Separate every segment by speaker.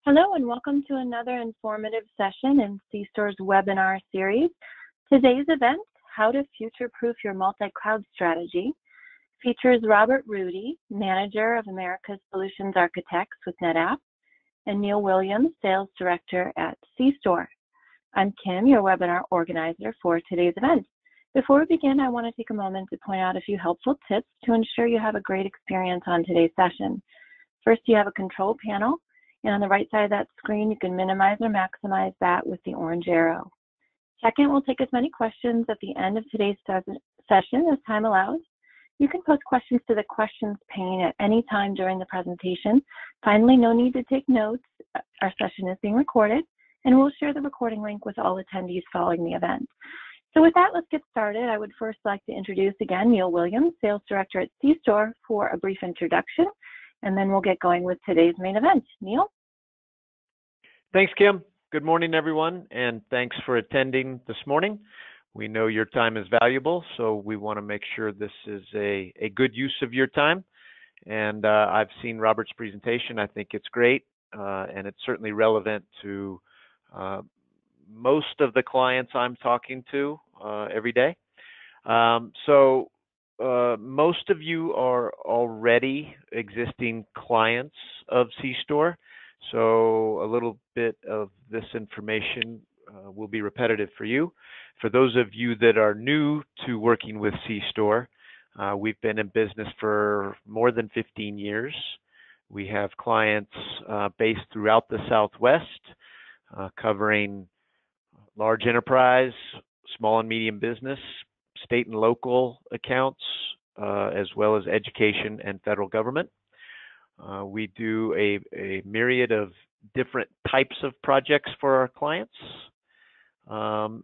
Speaker 1: Hello and welcome to another informative session in cStor's webinar series. Today's event, How to Future-Proof Your Multi-Cloud Strategy, features Robert Rudy, Manager of America's Solutions Architects with NetApp, and Neil Williams, Sales Director at cStor. I'm Kim, your webinar organizer for today's event. Before we begin, I want to take a moment to point out a few helpful tips to ensure you have a great experience on today's session. First, you have a control panel. And on the right side of that screen, you can minimize or maximize that with the orange arrow. Second, we'll take as many questions at the end of today's session as time allows. You can post questions to the questions pane at any time during the presentation. Finally, no need to take notes. Our session is being recorded, and we'll share the recording link with all attendees following the event. So with that, let's get started. I would first like to introduce again Neil Williams, Sales Director at cStor, for a brief introduction. And then we'll get going with today's main event. Neil?
Speaker 2: Thanks, Kim. Good morning, everyone, and thanks for attending this morning. We know your time is valuable, so we want to make sure this is a good use of your time. And I've seen Robert's presentation. I think it's great, and it's certainly relevant to most of the clients I'm talking to every day. Most of you are already existing clients of cStor, so a little bit of this information will be repetitive for you. For those of you that are new to working with cStor, we've been in business for more than 15 years. We have clients based throughout the Southwest, covering large enterprise, small and medium business, state and local accounts, as well as education and federal government. We do a myriad of different types of projects for our clients. We'll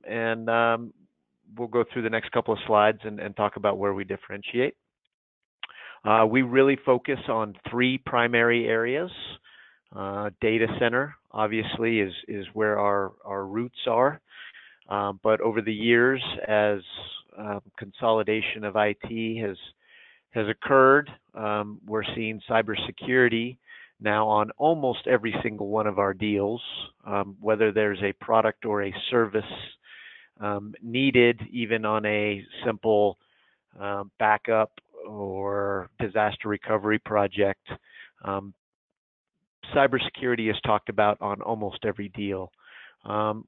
Speaker 2: go through the next couple of slides and talk about where we differentiate. We really focus on three primary areas. Data center, obviously, is where our roots are. But over the years, as consolidation of IT has occurred, we're seeing cybersecurity now on almost every single one of our deals, whether there's a product or a service needed, even on a simple backup or disaster recovery project. Cybersecurity is talked about on almost every deal.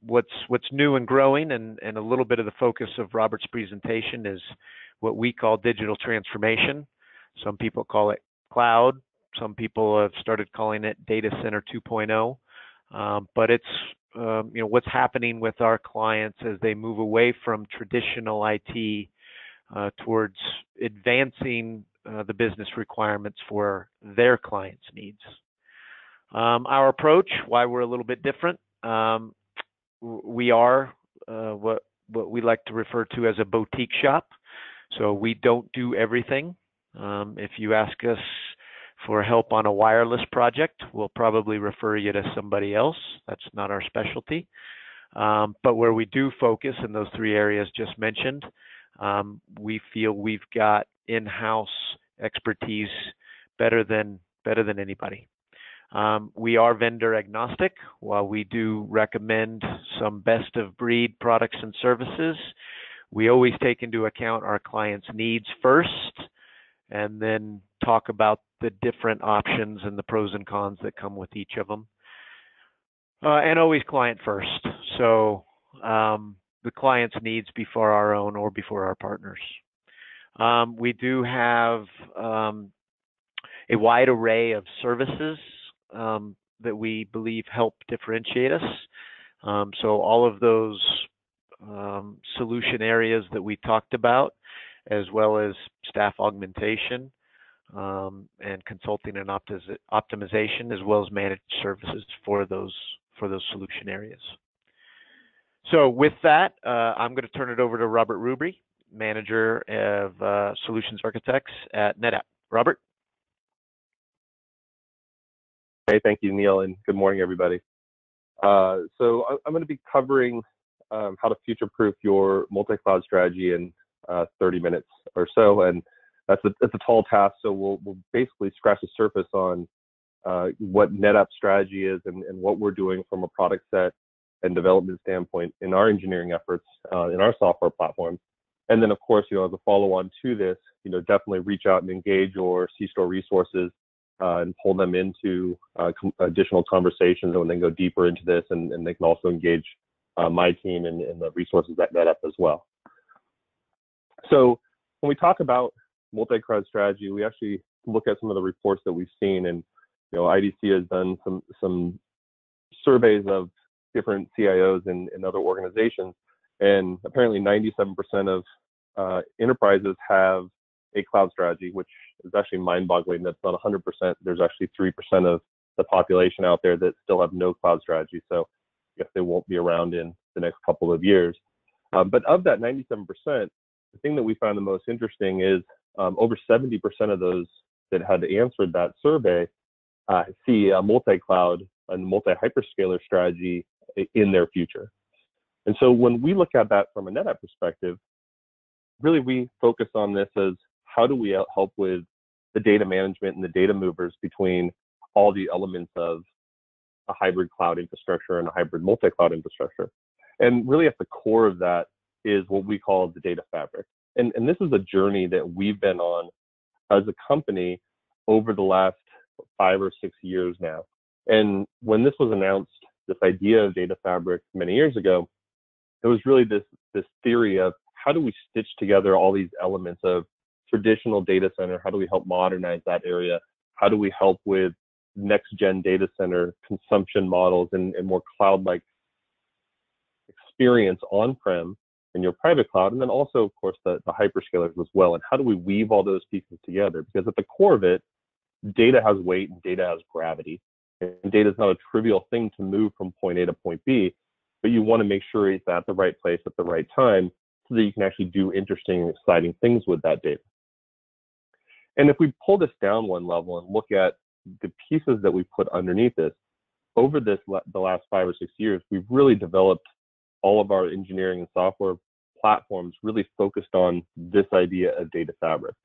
Speaker 2: What's new and growing, and a little bit of the focus of Robert's presentation, is what we call digital transformation. Some people call it cloud. Some people have started calling it data center 2.0. But it's what's happening with our clients as they move away from traditional IT towards advancing the business requirements for their clients' needs. Our approach, why we're a little bit different. We are what we like to refer to as a boutique shop. So we don't do everything. If you ask us for help on a wireless project, we'll probably refer you to somebody else. That's not our specialty. But where we do focus in those three areas just mentioned, we feel we've got in-house expertise better than anybody. We are vendor agnostic. While we do recommend some best of breed products and services, we always take into account our clients' needs first, and then talk about the different options and the pros and cons that come with each of them. And always client first. So the client's needs before our own or before our partners. We do have a wide array of services that we believe help differentiate us. So all of those solution areas that we talked about, as well as staff augmentation and consulting and optimization, as well as managed services for those solution areas. So with that, I'm going to turn it over to Robert Ruby, Manager of Solutions Architects at NetApp. Robert?
Speaker 3: Hey, thank you, Neil, and good morning, everybody. So I'm going to be covering how to future-proof your multi-cloud strategy in 30 minutes or so, and that's a tall task. So we'll basically scratch the surface on what NetApp strategy is and what we're doing from a product set and development standpoint in our engineering efforts in our software platforms. And then, of course, as a follow-on to this, definitely reach out and engage your cStor resources and pull them into additional conversations and then go deeper into this, and they can also engage my team and the resources at NetApp as well. So when we talk about multi-cloud strategy, we actually look at some of the reports that we've seen, and IDC has done some surveys of different CIOs in other organizations, and apparently 97% of enterprises have a cloud strategy, which is actually mind-boggling. That's not 100%. There's actually 3% of the population out there that still have no cloud strategy. So I guess they won't be around in the next couple of years. But of that 97%, the thing that we found the most interesting is over 70% of those that had answered that survey see a multi-cloud and multi-hyperscaler strategy in their future. And so when we look at that from a NetApp perspective, really we focus on this as how do we help with the data management and the data movers between all the elements of a hybrid cloud infrastructure and a hybrid multi-cloud infrastructure. And really at the core of that is what we call the data fabric. And this is a journey that we've been on as a company over the last 5 or 6 years now. And when this was announced, this idea of data fabric many years ago, there was really this theory of how do we stitch together all these elements of traditional data center? How do we help modernize that area? How do we help with next gen data center consumption models and more cloud-like experience on-prem in your private cloud? And then also, of course, the hyperscalers as well. And how do we weave all those pieces together? Because at the core of it, data has weight and data has gravity. And data is not a trivial thing to move from point A to point B, but you want to make sure it's at the right place at the right time so that you can actually do interesting and exciting things with that data. And if we pull this down one level and look at the pieces that we put underneath this, over the last 5 or 6 years, we've really developed all of our engineering and software platforms really focused on this idea of data fabric.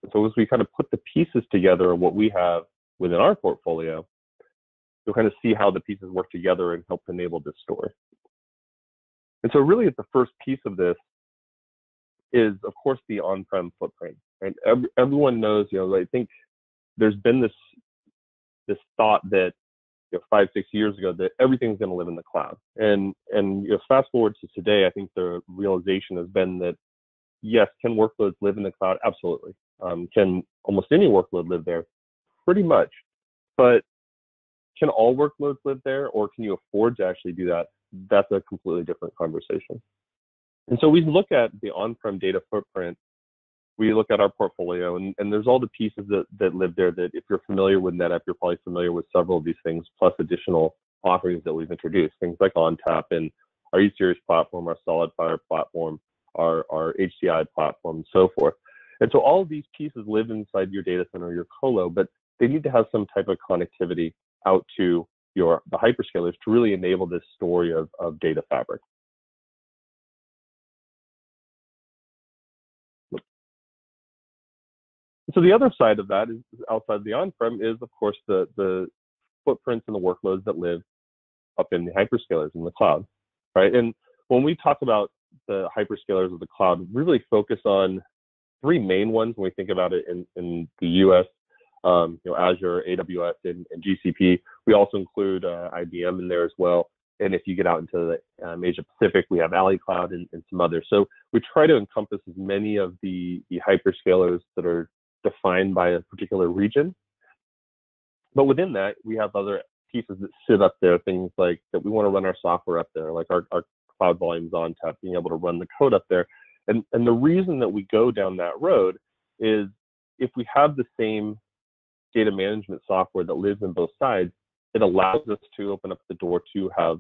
Speaker 3: And so as we kind of put the pieces together of what we have within our portfolio, you'll kind of see how the pieces work together and help enable this story. And so really at the first piece of this is, of course, the on-prem footprint. Right? Everyone knows, I think there's been this thought that 5, 6 years ago that everything's going to live in the cloud. And fast forward to today, I think the realization has been that, yes, can workloads live in the cloud? Absolutely. Can almost any workload live there? Pretty much. But can all workloads live there, or can you afford to actually do that? That's a completely different conversation. And so we look at the on-prem data footprint, we look at our portfolio, and there's all the pieces that live there that if you're familiar with NetApp, you're probably familiar with several of these things, plus additional offerings that we've introduced, things like ONTAP and our E-Series platform, our SolidFire platform, our HCI platform, and so forth. And so all of these pieces live inside your data center, your colo, but they need to have some type of connectivity out to the hyperscalers to really enable this story of data fabric. So the other side of that is outside the on-prem is, of course, the footprints and the workloads that live up in the hyperscalers in the cloud, right? And when we talk about the hyperscalers of the cloud, we really focus on 3 main ones when we think about it in the US, Azure, AWS, and GCP. We also include IBM in there as well. And if you get out into the Asia Pacific, we have Alley Cloud and some others. So we try to encompass as many of the hyperscalers that are defined by a particular region. But within that, we have other pieces that sit up there, things like that we want to run our software up there, like our Cloud Volumes ONTAP, being able to run the code up there. And the reason that we go down that road is if we have the same data management software that lives in both sides, it allows us to open up the door to have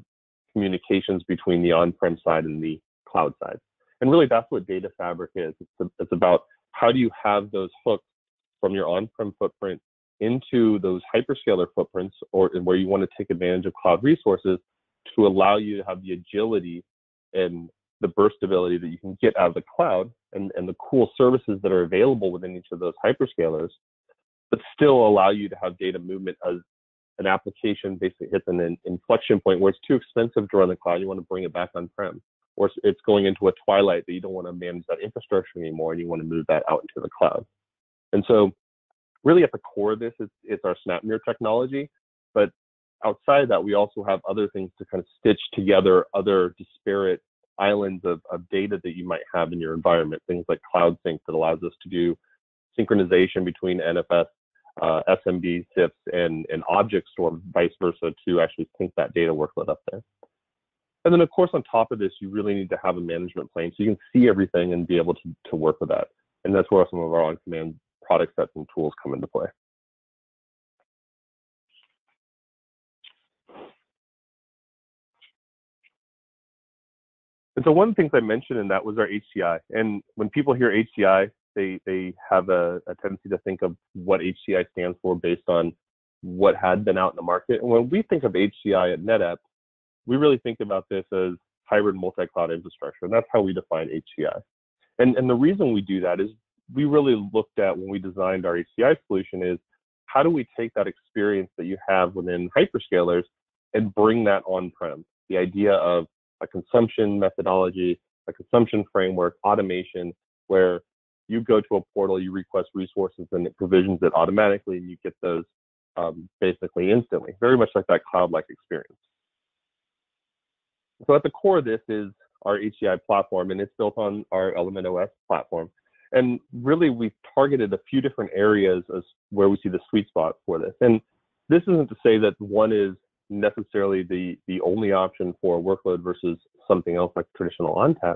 Speaker 3: communications between the on-prem side and the cloud side. And really, that's what data fabric is. It's about how do you have those hooks from your on-prem footprint into those hyperscaler footprints, or where you want to take advantage of cloud resources to allow you to have the agility and the burst ability that you can get out of the cloud and the cool services that are available within each of those hyperscalers, but still allow you to have data movement as an application basically hits an inflection point where it's too expensive to run the cloud, you want to bring it back on-prem, or it's going into a twilight that you don't want to manage that infrastructure anymore and you want to move that out into the cloud. And so really at the core of this, it's our SnapMirror technology, but outside of that, we also have other things to kind of stitch together other disparate islands of data that you might have in your environment, things like Cloud Sync that allows us to do synchronization between NFS, SMB, SIFs, and object store, vice versa, to actually sync that data workload up there. And then, of course, on top of this, you really need to have a management plane so you can see everything and be able to work with that. And that's where some of our on-command product sets and tools come into play. And so one of the things I mentioned in that was our HCI. And when people hear HCI, they have a tendency to think of what HCI stands for based on what had been out in the market. And when we think of HCI at NetApp, we really think about this as hybrid multi-cloud infrastructure. And that's how we define HCI. And the reason we do that is we really looked at when we designed our HCI solution is how do we take that experience that you have within hyperscalers and bring that on-prem? The idea of a consumption methodology, a consumption framework, automation, where you go to a portal, you request resources, and it provisions it automatically, and you get those basically instantly, very much like that cloud-like experience. So at the core of this is our HCI platform, and it's built on our Element OS platform. And really, we've targeted a few different areas as where we see the sweet spot for this. And this isn't to say that one is necessarily the only option for a workload versus something else like traditional ONTAP.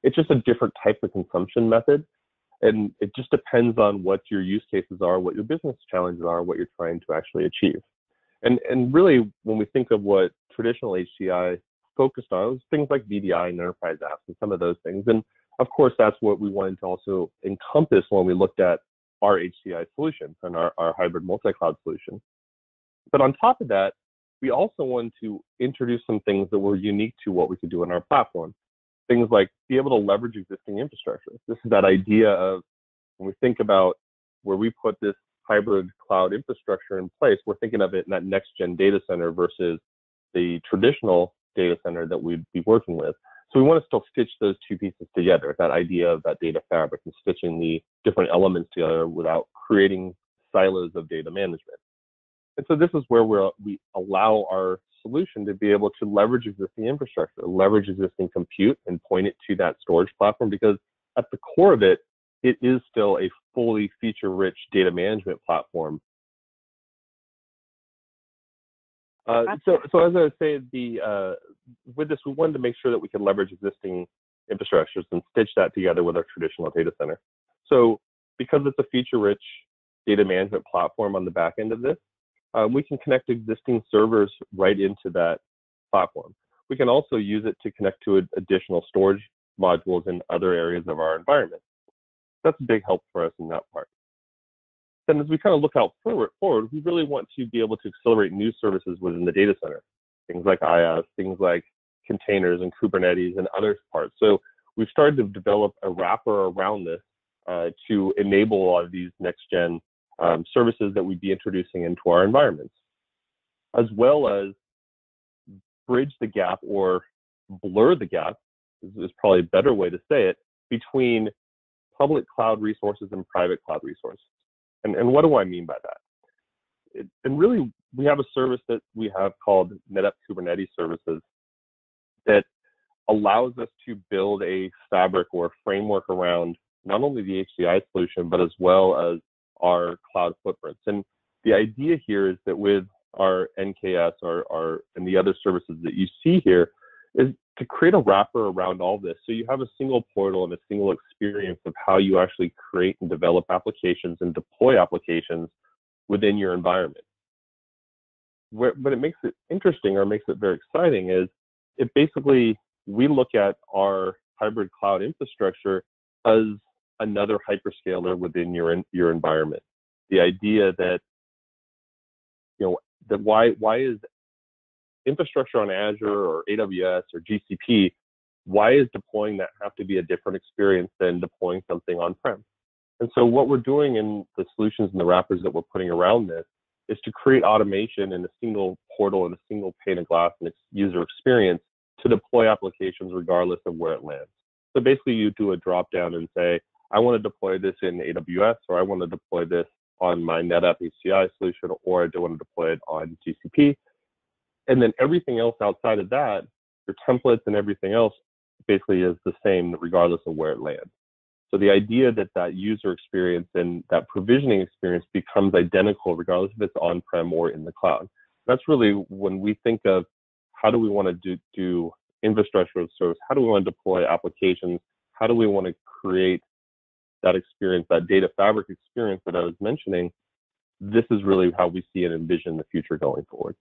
Speaker 3: It's just a different type of consumption method. And it just depends on what your use cases are, what your business challenges are, what you're trying to actually achieve. And really, when we think of what traditional HCI focused on, it was things like VDI and enterprise apps and some of those things. And of course, that's what we wanted to also encompass when we looked at our HCI solution and our hybrid multi-cloud solution. But on top of that, we also wanted to introduce some things that were unique to what we could do in our platform. Things like be able to leverage existing infrastructure. This is that idea of when we think about where we put this hybrid cloud infrastructure in place, we're thinking of it in that next-gen data center versus the traditional data center that we'd be working with. So we want to still stitch those two pieces together, that idea of that data fabric and stitching the different elements together without creating silos of data management. And so this is where we allow our solution to be able to leverage existing infrastructure, leverage existing compute, and point it to that storage platform, because at the core of it, it is still a fully feature-rich data management platform. So as I was saying, with this, we wanted to make sure that we could leverage existing infrastructures and stitch that together with our traditional data center. So because it's a feature-rich data management platform on the back end of this, we can connect existing servers right into that platform. We can also use it to connect to additional storage modules in other areas of our environment. That's a big help for us in that part. Then as we kind of look out forward, we really want to be able to accelerate new services within the data center, things like IaaS, things like containers and Kubernetes and other parts. So we've started to develop a wrapper around this to enable a lot of these next-gen services that we'd be introducing into our environments, as well as bridge the gap or blur the gap, is probably a better way to say it, between public cloud resources and private cloud resources. And what do I mean by that? And really, we have a service that we have called NetApp Kubernetes Services that allows us to build a fabric or framework around not only the HCI solution, but as well as our cloud footprints. And the idea here is that with our NKS and the other services that you see here is to create a wrapper around all this. So you have a single portal and a single experience of how you actually create and develop applications and deploy applications within your environment. But it makes it interesting, or makes it very exciting, is it basically, we look at our hybrid cloud infrastructure as another hyperscaler within your environment. The idea that, that why is infrastructure on Azure or AWS or GCP, why is deploying that have to be a different experience than deploying something on-prem? And so what we're doing in the solutions and the wrappers that we're putting around this is to create automation in a single portal and a single pane of glass and its user experience to deploy applications regardless of where it lands. So basically you do a drop down and say, I want to deploy this in AWS, or I want to deploy this on my NetApp HCI solution, or I do want to deploy it on GCP. And then everything else outside of that, your templates and everything else basically is the same regardless of where it lands. So the idea that that user experience and that provisioning experience becomes identical regardless if it's on-prem or in the cloud. That's really when we think of how do we want to do infrastructure as a service, how do we want to deploy applications, how do we want to create that experience, that data fabric experience that I was mentioning. This is really how we see and envision the future going forward.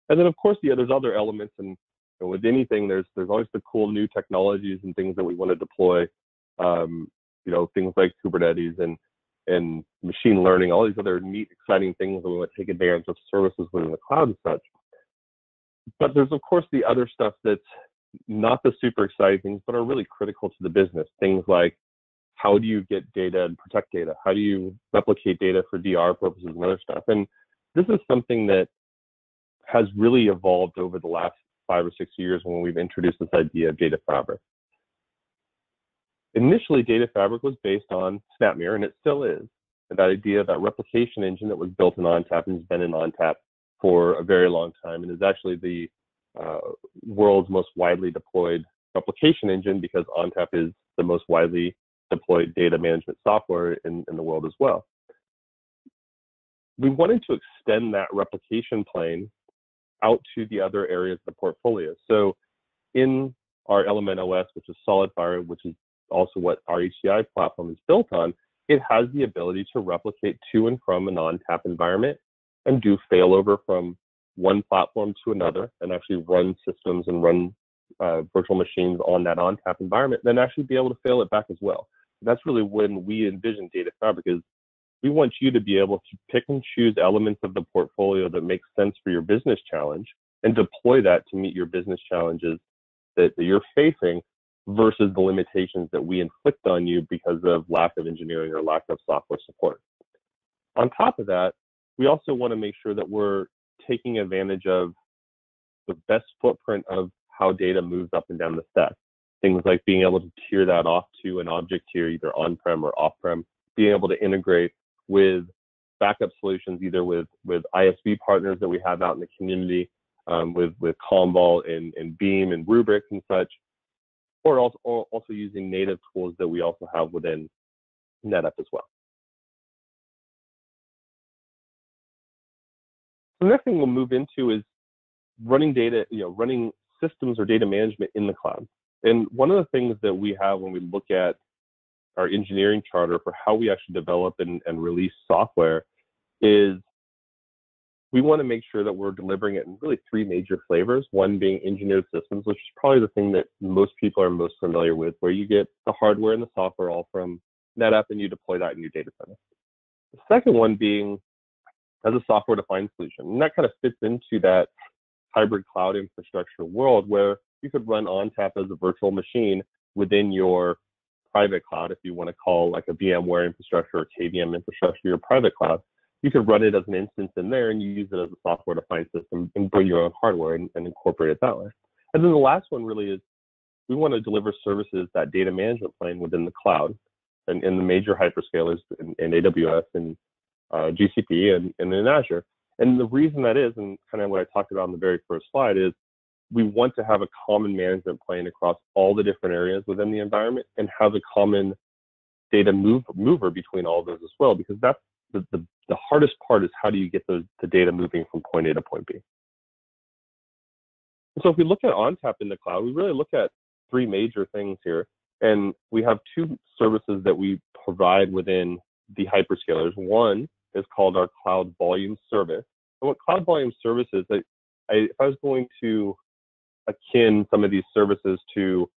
Speaker 3: And then, of course, there's other elements, and with anything, there's always the cool new technologies and things that we want to deploy. Things like Kubernetes and machine learning, all these other neat, exciting things that we want to take advantage of services within the cloud and such. But there's, of course, the other stuff that's not the super exciting things, but are really critical to the business. Things like, how do you get data and protect data? How do you replicate data for DR purposes and other stuff? And this is something that has really evolved over the last 5 or 6 years when we've introduced this idea of data fabric. Initially, data fabric was based on SnapMirror, and it still is. That idea, that replication engine that was built in ONTAP and has been in ONTAP for a very long time, and is actually the world's most widely deployed replication engine, because ONTAP is the most widely deployed data management software in the world as well. We wanted to extend that replication plane out to the other areas of the portfolio. So in our Element OS, which is SolidFire, which is also what our HCI platform is built on, it has the ability to replicate to and from an ONTAP environment and do failover from one platform to another, and actually run systems and run virtual machines on that ONTAP environment, then actually be able to fail it back as well. That's really when we envision data fabric. Is we want you to be able to pick and choose elements of the portfolio that make sense for your business challenge and deploy that to meet your business challenges that you're facing versus the limitations that we inflict on you because of lack of engineering or lack of software support. On top of that, we also want to make sure that we're taking advantage of the best footprint of how data moves up and down the stack. Things like being able to tier that off to an object tier, either on-prem or off-prem, being able to integrate with backup solutions, either with ISV partners that we have out in the community, with Commvault and Beam and Rubrik and such, or also using native tools that we also have within NetApp as well. The next thing we'll move into is running data, running systems or data management in the cloud. And one of the things that we have when we look at our engineering charter for how we actually develop and release software is we want to make sure that we're delivering it in really 3 major flavors. One being engineered systems, which is probably the thing that most people are most familiar with, where you get the hardware and the software all from NetApp and you deploy that in your data center. The second one being as a software-defined solution. And that kind of fits into that hybrid cloud infrastructure world where you could run ONTAP as a virtual machine within your private cloud. If you want to call like a VMware infrastructure or KVM infrastructure your private cloud, you could run it as an instance in there and you use it as a software-defined system and bring your own hardware and incorporate it that way. And then the last one really is we want to deliver services, that data management plane within the cloud and in the major hyperscalers in AWS and GCP and in Azure. And the reason that is, and kind of what I talked about on the very first slide, is we want to have a common management plane across all the different areas within the environment and have a common data mover between all of those as well, because that's the hardest part is how do you get the data moving from point A to point B. And so if we look at ONTAP in the cloud, we really look at 3 major things here. And we have 2 services that we provide within the hyperscalers. One is called our Cloud Volume Service. And what Cloud Volume Service is, if I was going to akin some of these services to,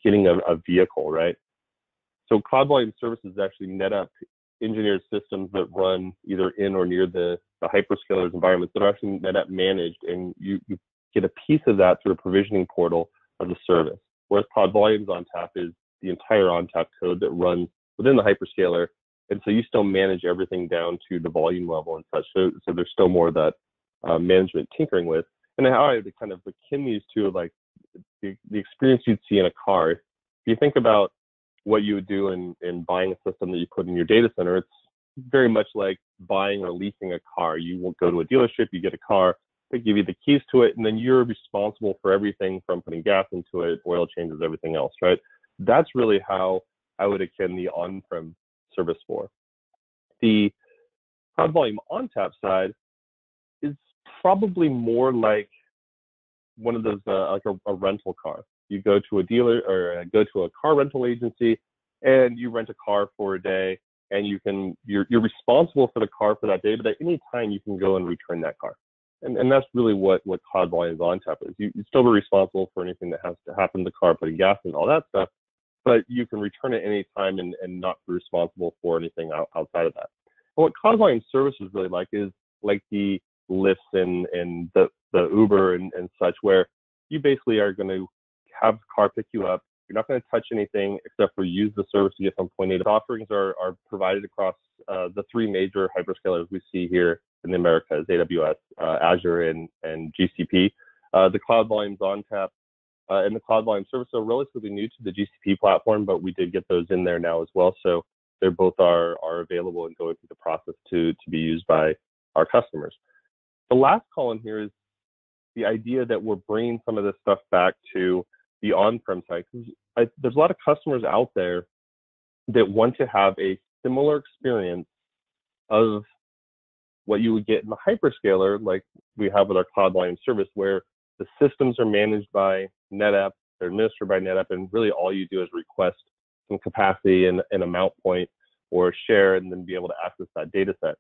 Speaker 3: getting a vehicle, right? So Cloud Volume Service is actually NetApp engineered systems that run either in or near the hyperscalers environments that are actually NetApp managed, and you get a piece of that through a provisioning portal as a service. Whereas Cloud Volumes ONTAP is the entire ONTAP code that runs within the hyperscaler And so you still manage everything down to the volume level and such. So there's still more of that management tinkering with. And how I would kind of akin these to like the experience you'd see in a car. If you think about what you would do in buying a system that you put in your data center, it's very much like buying or leasing a car. You will go to a dealership, you get a car, they give you the keys to it, and then you're responsible for everything from putting gas into it, oil changes, everything else, right? That's really how I would akin the on-prem service for. The Cloud Volume ONTAP side is probably more like one of those, like a rental car. You go to a dealer or go to a car rental agency and you rent a car for a day, and you're responsible for the car for that day, but at any time you can go and return that car. And that's really what Cloud Volumes ONTAP is. You still be responsible for anything that has to happen to the car, putting gas and all that stuff, but you can return it any time and not be responsible for anything outside of that. And what Cloud Volume Service is really like is like the Lyfts and the Uber and such, where you basically are going to have the car pick you up. You're not going to touch anything except for use the service to get from point A to. Offerings are provided across the three major hyperscalers we see here in the Americas: AWS, Azure, and GCP. The Cloud Volumes ONTAP and the Cloud Volume Service are relatively new to the GCP platform, but we did get those in there now as well. So they both are available and going through the process to be used by our customers. The last column here is the idea that we're bringing some of this stuff back to the on-prem side. There's a lot of customers out there that want to have a similar experience of what you would get in the hyperscaler, like we have with our Cloud Volume Service, where the systems are managed by NetApp, they're administered by NetApp, and really all you do is request some capacity and a mount point or share, and then be able to access that data set.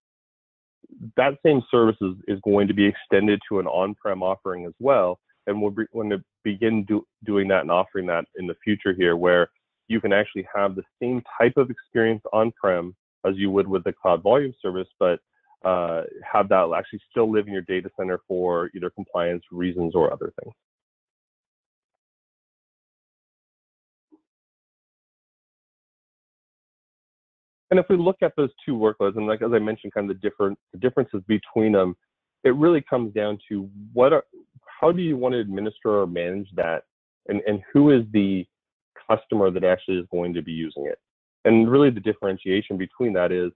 Speaker 3: That same service is going to be extended to an on-prem offering as well, and we're going to begin doing that and offering that in the future here, where you can actually have the same type of experience on-prem as you would with the Cloud Volume Service, but have that actually still live in your data center for either compliance reasons or other things. And if we look at those two workloads, and like as I mentioned, kind of the differences between them, it really comes down to how do you want to administer or manage that, and who is the customer that actually is going to be using it. And really the differentiation between that is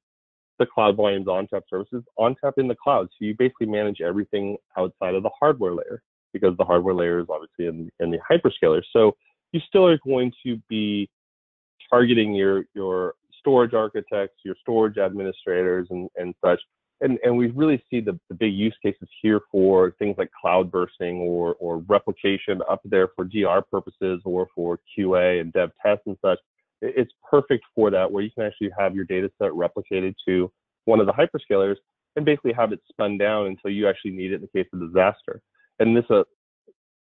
Speaker 3: the Cloud Volumes ONTAP services, ONTAP in the cloud. So you basically manage everything outside of the hardware layer, because the hardware layer is obviously in the hyperscaler. So you still are going to be targeting your storage architects, your storage administrators, and such. And we really see the big use cases here for things like cloud bursting or replication up there for DR purposes or for QA and dev tests and such. It's perfect for that, where you can actually have your data set replicated to one of the hyperscalers and basically have it spun down until you actually need it in the case of disaster. And this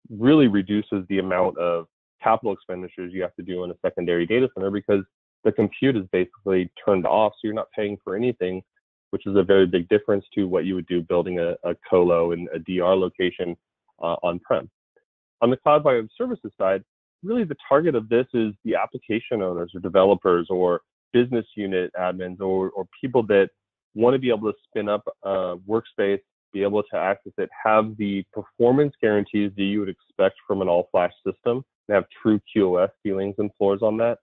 Speaker 3: really reduces the amount of capital expenditures you have to do in a secondary data center, because the compute is basically turned off, so you're not paying for anything, which is a very big difference to what you would do building a colo and a DR location on-prem. On the Cloud Volume Services side, really the target of this is the application owners or developers or business unit admins or people that want to be able to spin up a workspace, be able to access it, have the performance guarantees that you would expect from an all-flash system, and have true QoS ceilings and floors on that.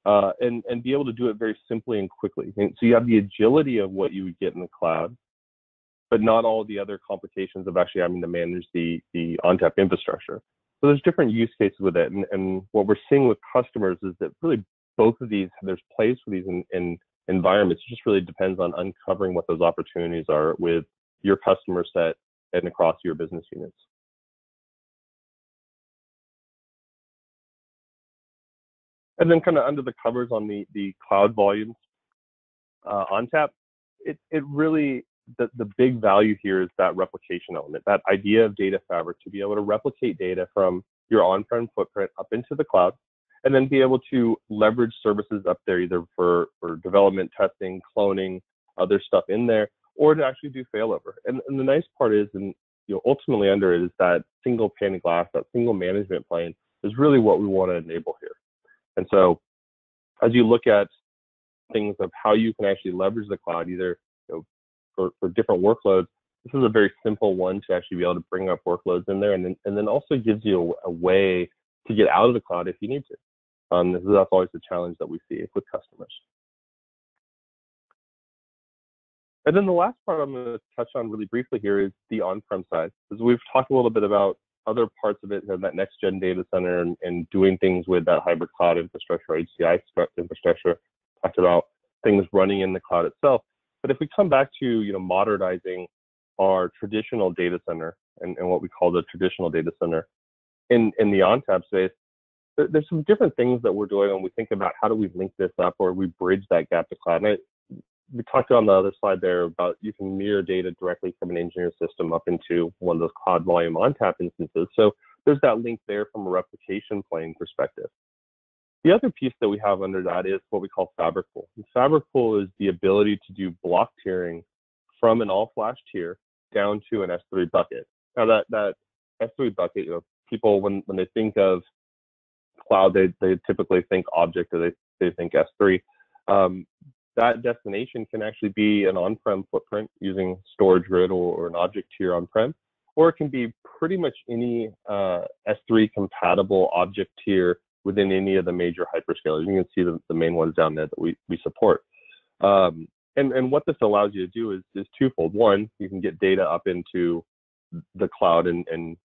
Speaker 3: And be able to do it very simply and quickly. And so you have the agility of what you would get in the cloud, but not all the other complications of actually having to manage the ONTAP infrastructure. So there's different use cases with it. And what we're seeing with customers is that really both of these, there's place for these in environments. It just really depends on uncovering what those opportunities are with your customer set and across your business units. And then kind of under the covers on the Cloud Volumes ONTAP, it really, the big value here is that replication element, that idea of data fabric, to be able to replicate data from your on-prem footprint up into the cloud, and then be able to leverage services up there either for development, testing, cloning, other stuff in there, or to actually do failover. And the nice part is, and ultimately under it is that single pane of glass, that single management plane is really what we want to enable here. And so as you look at things of how you can actually leverage the cloud, either for different workloads. This is a very simple one to actually be able to bring up workloads in there, and then also gives you a way to get out of the cloud if you need to. That's always the challenge that we see with customers. And then the last part I'm going to touch on really briefly here is the on-prem side. Because we've talked a little bit about other parts of it, that next-gen data center and doing things with that hybrid cloud infrastructure, HCI infrastructure, talked about things running in the cloud itself. But if we come back to modernizing our traditional data center and what we call the traditional data center in the ONTAP space, there's some different things that we're doing when we think about how do we link this up or we bridge that gap to cloud. And we talked on the other slide there about you can mirror data directly from an engineer system up into one of those cloud volume ONTAP instances. So there's that link there from a replication plane perspective. The other piece that we have under that is what we call Fabric Pool. And Fabric Pool is the ability to do block tiering from an all-flash tier down to an S3 bucket. Now that S3 bucket, people when they think of cloud, they typically think object or they think S3. That destination can actually be an on-prem footprint using StorageGRID or an object tier on-prem, or it can be pretty much any S3 compatible object tier within any of the major hyperscalers. You can see the main ones down there that we support. And what this allows you to do is twofold. One, you can get data up into the cloud and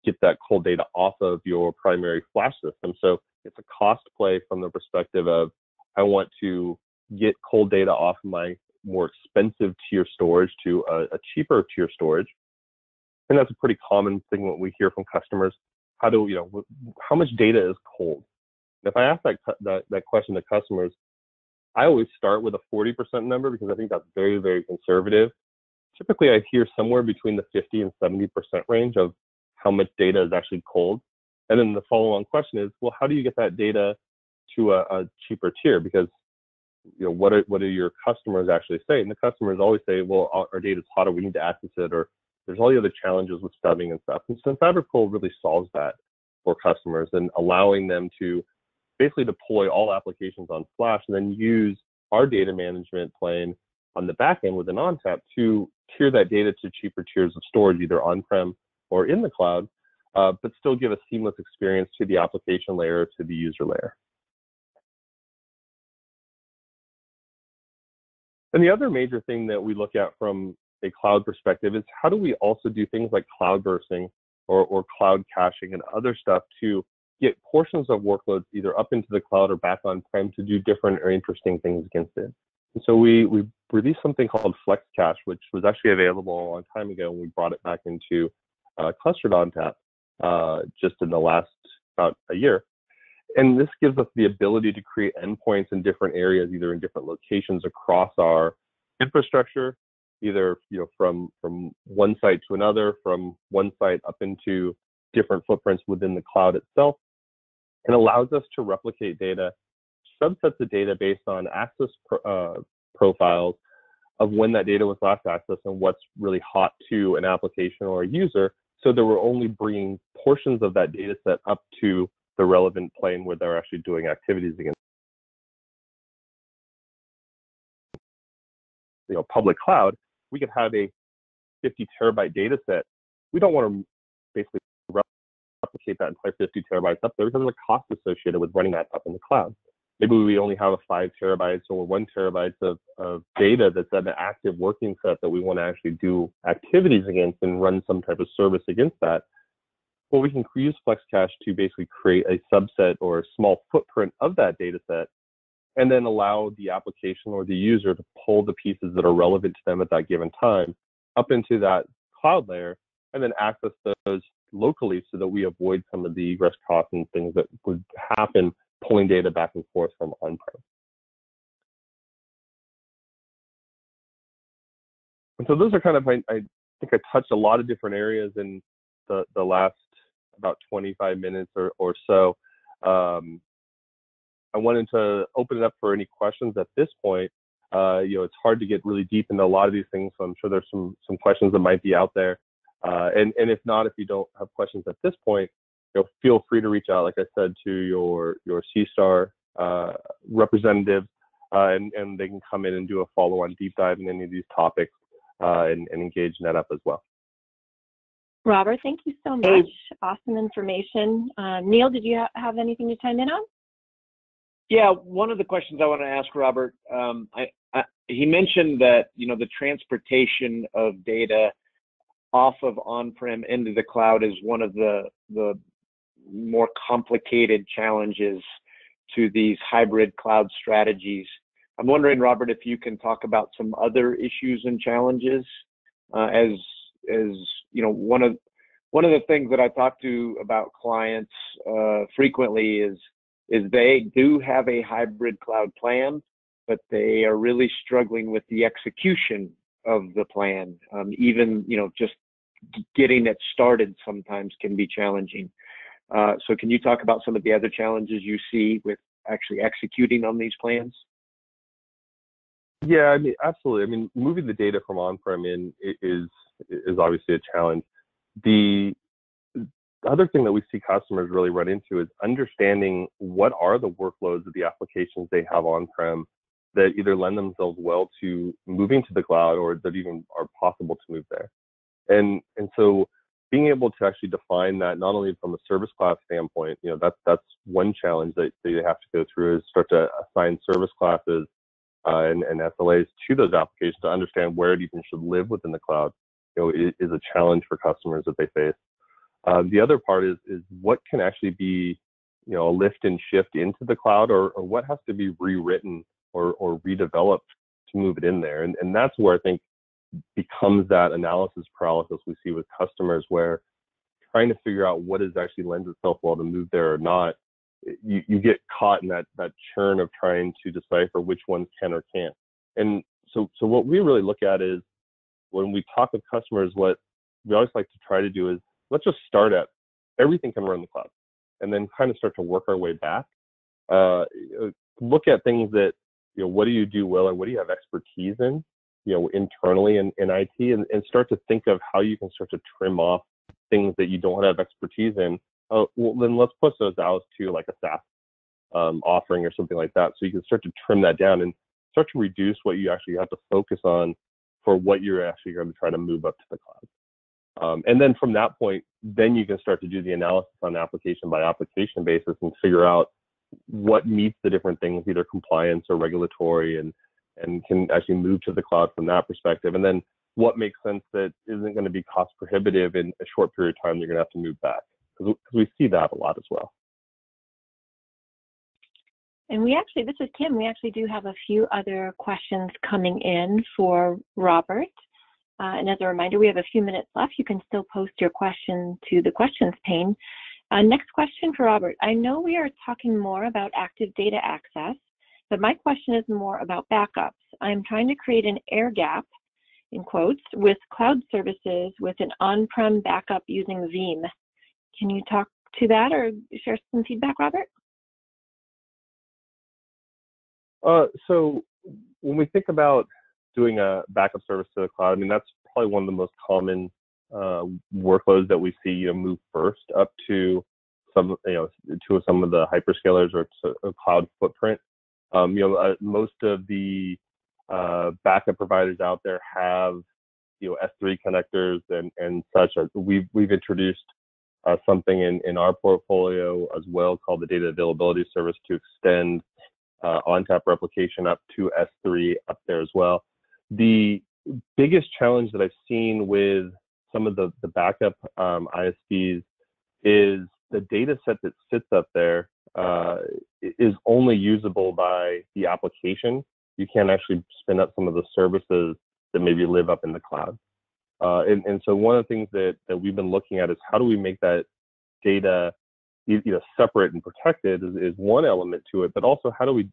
Speaker 3: get that cold data off of your primary flash system. So it's a cost play from the perspective of I want to get cold data off my more expensive tier storage to a cheaper tier storage. And that's a pretty common thing that we hear from customers. How much data is cold? If I ask that question to customers, I always start with a 40% number because I think that's very, very conservative. Typically, I hear somewhere between the 50 and 70% range of how much data is actually cold. And then the follow-on question is, well, how do you get that data to a cheaper tier? Because what are your customers actually saying? And the customers always say, well, our data is hotter, we need to access it, or there's all the other challenges with stubbing and stuff. And so Fabric Pool really solves that for customers and allowing them to basically deploy all applications on Flash and then use our data management plane on the back end with an ONTAP to tier that data to cheaper tiers of storage, either on-prem or in the cloud, but still give a seamless experience to the application layer, to the user layer. And the other major thing that we look at from a cloud perspective is how do we also do things like cloud bursting or cloud caching and other stuff to get portions of workloads either up into the cloud or back on-prem to do different or interesting things against it. And so we released something called Flex Cache, which was actually available a long time ago, and we brought it back into clustered ONTAP just in the last about a year. And this gives us the ability to create endpoints in different areas, either in different locations across our infrastructure, either from one site to another, from one site up into different footprints within the cloud itself, and allows us to replicate data, subsets of data based on access profiles of when that data was last accessed and what's really hot to an application or a user, so that we're only bringing portions of that data set up to the relevant plane where they're actually doing activities against. Public cloud, we could have a 50 terabyte data set. We don't want to basically replicate that entire 50 terabytes up there because there's a cost associated with running that up in the cloud. Maybe we only have a 5 terabytes or 1 terabytes of data that's an active working set that we want to actually do activities against and run some type of service against that. Well, we can use Flex Cache to basically create a subset or a small footprint of that data set and then allow the application or the user to pull the pieces that are relevant to them at that given time up into that cloud layer and then access those locally so that we avoid some of the egress costs and things that would happen pulling data back and forth from on-prem. And so those are kind of, I think I touched a lot of different areas in the last about 25 minutes or so. I wanted to open it up for any questions at this point. It's hard to get really deep into a lot of these things, so I'm sure there's some questions that might be out there. And if not, if you don't have questions at this point, feel free to reach out, like I said, to your cStor representatives. and they can come in and do a follow-on deep dive in any of these topics and engage NetApp as well.
Speaker 1: Robert, thank you so much. Awesome information. Neil, did you have anything to chime in on?
Speaker 2: Yeah, one of the questions I want to ask Robert, he mentioned that, the transportation of data off of on-prem into the cloud is one of the more complicated challenges to these hybrid cloud strategies. I'm wondering, Robert, if you can talk about some other issues and challenges. As one of the things that I talk to about clients frequently is they do have a hybrid cloud plan, but they are really struggling with the execution of the plan. Even just getting it started sometimes can be challenging. So can you talk about some of the other challenges you see with actually executing on these plans?
Speaker 3: Yeah, absolutely. Moving the data from on-prem in is obviously a challenge. The other thing that we see customers really run into is understanding what are the workloads of the applications they have on-prem that either lend themselves well to moving to the cloud or that even are possible to move there. And so being able to actually define that not only from a service class standpoint, that's one challenge that you have to go through is start to assign service classes and SLAs to those applications to understand where it even should live within the cloud. Is a challenge for customers that they face. The other part is what can actually be, a lift and shift into the cloud, or what has to be rewritten or redeveloped to move it in there. And that's where I think becomes that analysis paralysis we see with customers, where trying to figure out what is actually lends itself well to move there or not, you get caught in that churn of trying to decipher which ones can or can't. And so what we really look at is when we talk with customers, what we always like to try to do is let's just start at everything can run in the cloud, and then kind of start to work our way back. Look at things that, what do you do well and what do you have expertise in, internally in IT, and start to think of how you can start to trim off things that you don't have expertise in. Well, then let's push those out to like a SaaS offering or something like that. So you can start to trim that down and start to reduce what you actually have to focus on for what you're actually going to try to move up to the cloud. And then from that point, then you can start to do the analysis on application by application basis and figure out what meets the different things, either compliance or regulatory, and can actually move to the cloud from that perspective. And then what makes sense that isn't going to be cost prohibitive in a short period of time, you're going to have to move back. Because we see that a lot as well.
Speaker 1: And this is Kim, we actually do have a few other questions coming in for Robert. And as a reminder, we have a few minutes left. You can still post your question to the questions pane. Next question for Robert. I know we are talking more about active data access, but my question is more about backups. I'm trying to create an air gap, in quotes, with cloud services with an on-prem backup using Veeam. Can you talk to that or share some feedback, Robert?
Speaker 3: So when we think about doing a backup service to the cloud, that's probably one of the most common workloads that we see move first up to some of the hyperscalers or a cloud footprint. Most of the backup providers out there have S3 connectors and such. We've introduced something in our portfolio as well called the Data Availability Service to extend ONTAP replication up to S3 up there as well. The biggest challenge that I've seen with some of the backup ISVs is the data set that sits up there is only usable by the application. You can't actually spin up some of the services that maybe live up in the cloud. And so one of the things that we've been looking at is how do we make that data separate and protected is one element to it, but also how do we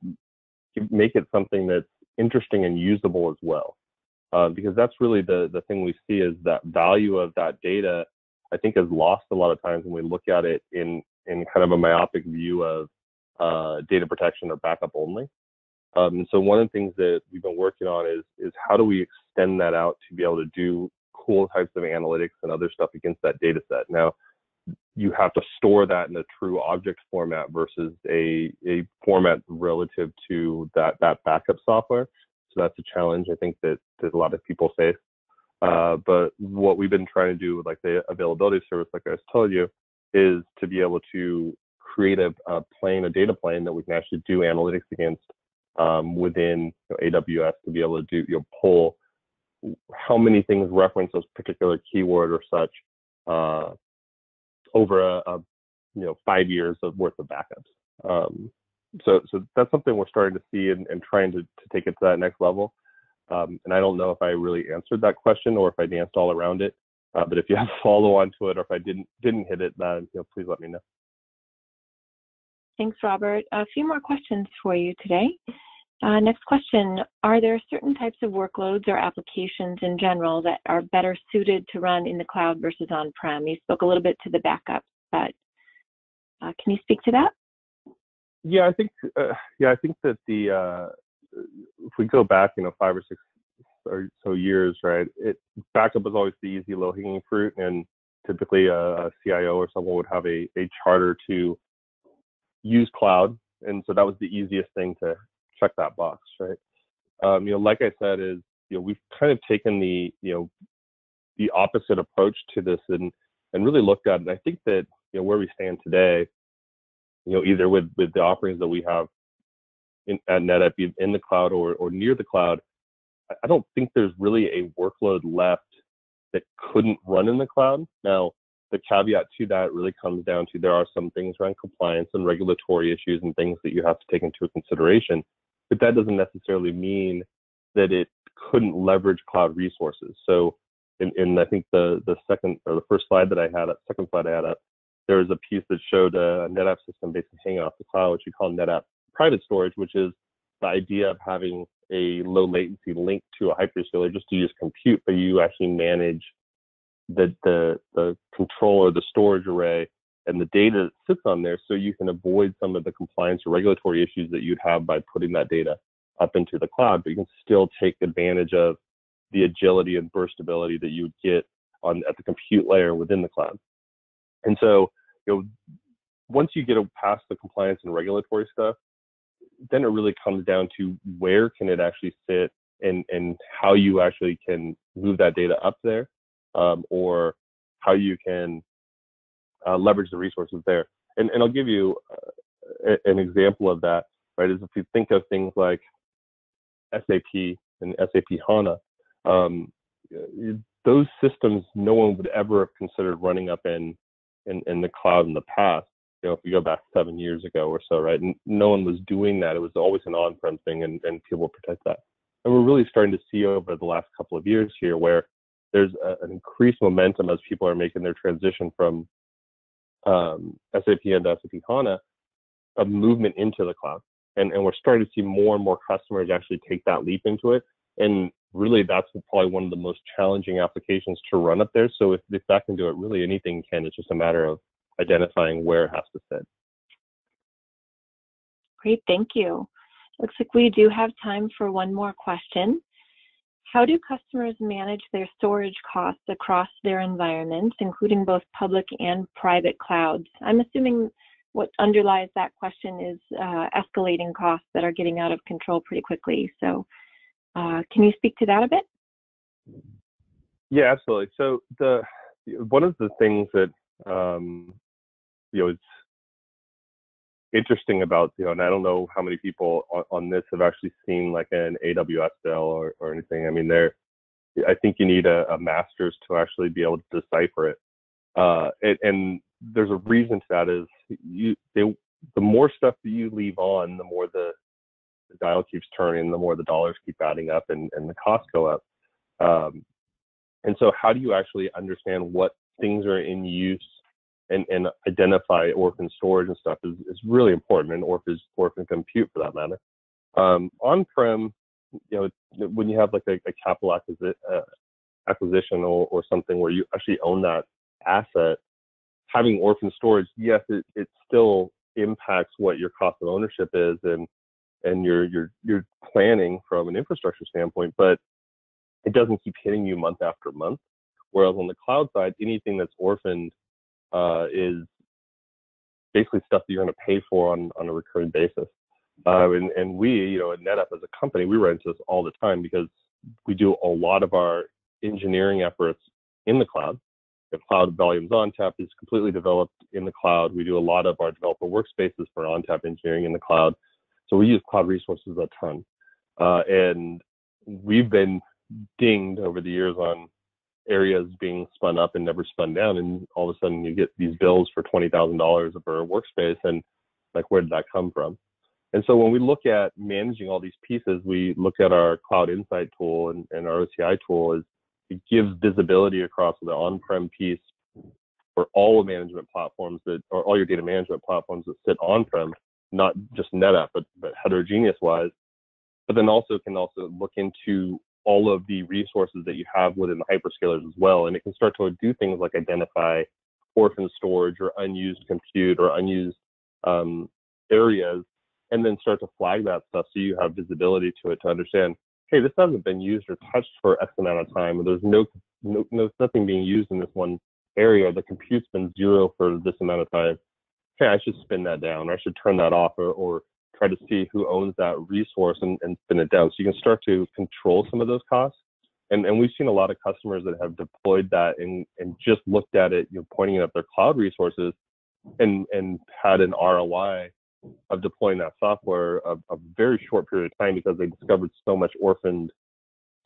Speaker 3: make it something that's interesting and usable as well? Because that's really the thing we see is that value of that data, I think, is lost a lot of times when we look at it in kind of a myopic view of data protection or backup only. And so one of the things that we've been working on is how do we extend that out to be able to do cool types of analytics and other stuff against that data set. Now, you have to store that in a true object format versus a format relative to that backup software. So that's a challenge I think that a lot of people face. But what we've been trying to do with like the availability service, like I was telling you, is to be able to create a data plane that we can actually do analytics against within AWS to be able to do pull how many things reference those particular keyword or such over a 5 years of worth of backups. So that's something we're starting to see and trying to take it to that next level. And I don't know if I really answered that question or if I danced all around it. But if you have a follow on to it, or if I didn't hit it, then please let me know.
Speaker 1: Thanks, Robert. A few more questions for you today. Next question, are there certain types of workloads or applications in general that are better suited to run in the cloud versus on-prem? You spoke a little bit to the backup, but can you speak to that?
Speaker 3: Yeah, I think that if we go back 5 or 6 or so years, right, backup was always the easy low-hanging fruit, and typically a CIO or someone would have a charter to use cloud, and so that was the easiest thing to check that box, right? Like I said, we've kind of taken the opposite approach to this and really looked at it. And I think that where we stand today, either with the offerings that we have at NetApp in the cloud or near the cloud, I don't think there's really a workload left that couldn't run in the cloud. Now, the caveat to that really comes down to there are some things around compliance and regulatory issues and things that you have to take into consideration, but that doesn't necessarily mean that it couldn't leverage cloud resources. So in I think the second or the first slide that I had up, second slide I had up, there was a piece that showed a NetApp system basically hanging off the cloud, which we call NetApp private storage, which is the idea of having a low latency link to a hyperscaler just to use compute, but you actually manage the control or the storage array and the data that sits on there, so you can avoid some of the compliance or regulatory issues that you'd have by putting that data up into the cloud, but you can still take advantage of the agility and burstability that you would get at the compute layer within the cloud. And so, once you get past the compliance and regulatory stuff, then it really comes down to where can it actually sit and how you actually can move that data up there, or how you can leverage the resources there. And I'll give you an example of that, right? Is if you think of things like SAP and SAP HANA, those systems no one would ever have considered running up in the cloud in the past. If you go back 7 years ago or so, right? And no one was doing that. It was always an on-prem thing, and people protect that. And we're really starting to see over the last couple of years here where there's an increased momentum as people are making their transition from SAP and SAP HANA, a movement into the cloud. And we're starting to see more and more customers actually take that leap into it. And really, that's probably one of the most challenging applications to run up there. So if that can do it, really anything can. It's just a matter of identifying where it has to sit.
Speaker 1: Great, thank you. Looks like we do have time for one more question. How do customers manage their storage costs across their environments, including both public and private clouds? I'm assuming what underlies that question is escalating costs that are getting out of control pretty quickly. So can you speak to that a bit?
Speaker 3: Yeah, absolutely. So one of the things that it's interesting about, and I don't know how many people on this have actually seen like an AWS bill or anything. I mean, I think you need a master's to actually be able to decipher it. And there's a reason to that is the more stuff that you leave on, the more the dial keeps turning, the more the dollars keep adding up and the costs go up. And so how do you actually understand what things are in use and identify orphan storage and stuff is really important, and orphan compute for that matter. On-prem, when you have like a capital acquisition or something where you actually own that asset, having orphan storage, yes, it still impacts what your cost of ownership is and your planning from an infrastructure standpoint, but it doesn't keep hitting you month after month. Whereas on the cloud side, anything that's orphaned is basically stuff that you're going to pay for on a recurring basis. And we, at NetApp as a company, we run into this all the time because we do a lot of our engineering efforts in the cloud. The cloud volumes ONTAP is completely developed in the cloud. We do a lot of our developer workspaces for ONTAP engineering in the cloud. So we use cloud resources a ton. And we've been dinged over the years on areas being spun up and never spun down. And all of a sudden you get these bills for $20,000 for a workspace. And like, where did that come from? And so when we look at managing all these pieces, we look at our Cloud Insight tool and our OCI tool. It gives visibility across the on-prem piece for all management platforms or all your data management platforms that sit on-prem, not just NetApp, but heterogeneous-wise. But then can look into all of the resources that you have within the hyperscalers as well. And it can start to do things like identify orphan storage or unused compute or unused areas, and then start to flag that stuff so you have visibility to it to understand, hey, this hasn't been used or touched for X amount of time, or there's nothing being used in this one area. The compute's been zero for this amount of time. Hey, I should spin that down, or I should turn that off, or try to see who owns that resource and spin it down. So you can start to control some of those costs. And we've seen a lot of customers that have deployed that and just looked at it, pointing at their cloud resources and had an ROI of deploying that software a very short period of time because they discovered so much orphaned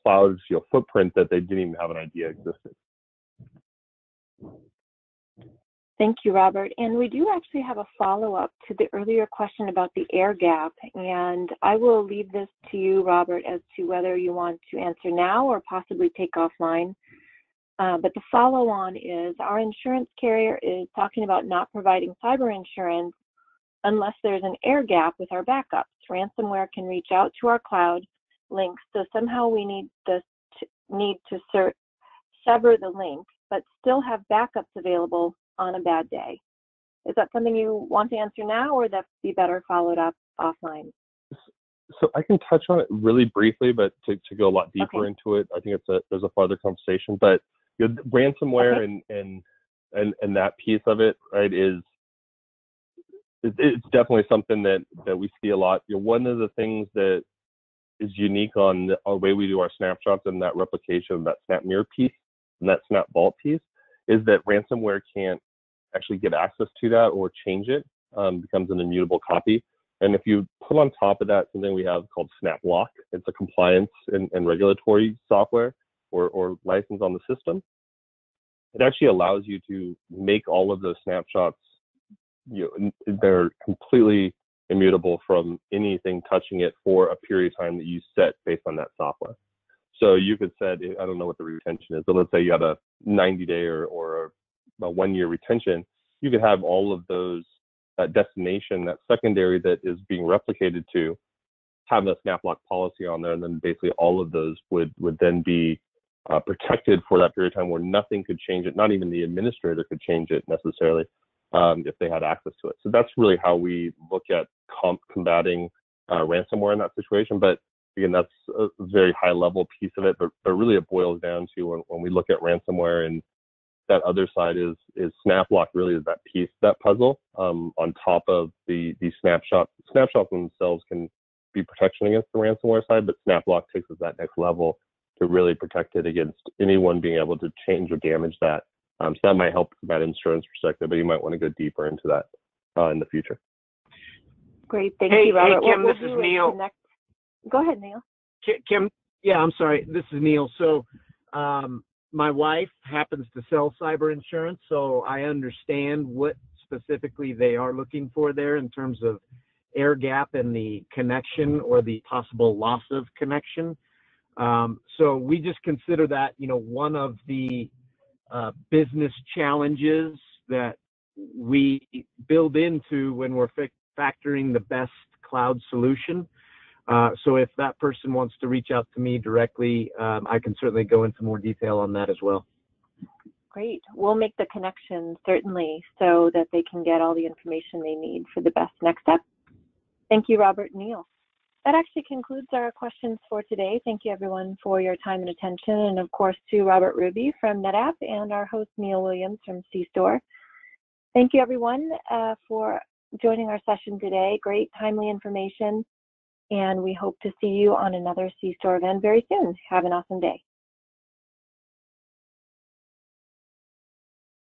Speaker 3: cloud footprint that they didn't even have an idea existed.
Speaker 1: Thank you, Robert. And we do actually have a follow-up to the earlier question about the air gap. And I will leave this to you, Robert, as to whether you want to answer now or possibly take offline. But the follow-on is our insurance carrier is talking about not providing cyber insurance unless there's an air gap with our backups. Ransomware can reach out to our cloud links, so somehow we need to sever the link, but still have backups available on a bad day. Is that something you want to answer now, or that be better followed up offline?
Speaker 3: So I can touch on it really briefly, but to go a lot deeper into it, I think there's a farther conversation. But ransomware and that piece of it, right, it's definitely something that we see a lot. One of the things that is unique on our way we do our snapshots and that replication of that snap mirror piece and that snap vault piece is that ransomware can't actually get access to that or change it, becomes an immutable copy. And if you put on top of that something we have called SnapLock, it's a compliance and regulatory software or license on the system. It actually allows you to make all of those snapshots, they're completely immutable from anything touching it for a period of time that you set based on that software. So you could set, I don't know what the retention is, but let's say you had a 90-day or a 1-year retention. You could have all of those, that destination, that secondary that is being replicated to, have a SnapLock policy on there, and then basically all of those would then be protected for that period of time where nothing could change it. Not even the administrator could change it necessarily if they had access to it. So that's really how we look at combating ransomware in that situation. But again, that's a very high level piece of it, but really it boils down to when we look at ransomware, and that other side is SnapLock really is that piece, that puzzle on top of the snapshots. Snapshots themselves can be protection against the ransomware side, but SnapLock takes us that next level to really protect it against anyone being able to change or damage that. So that might help from that insurance perspective, but you might want to go deeper into that in the future.
Speaker 1: Great, thank you, Robert.
Speaker 4: Hey, Kim, this is Neil.
Speaker 1: Go ahead, Neil.
Speaker 4: Kim, yeah, I'm sorry. This is Neil. So my wife happens to sell cyber insurance, so I understand what specifically they are looking for there in terms of air gap and the connection or the possible loss of connection. So we just consider that, one of the business challenges that we build into when we're factoring the best cloud solution. So if that person wants to reach out to me directly, I can certainly go into more detail on that as well.
Speaker 1: Great. We'll make the connection, certainly, so that they can get all the information they need for the best next step. Thank you, Robert and Neil. That actually concludes our questions for today. Thank you, everyone, for your time and attention, and of course to Robert Ruby from NetApp and our host, Neil Williams from cStor. Thank you, everyone, for joining our session today. Great, timely information, and we hope to see you on another cStor event very soon. Have an awesome day.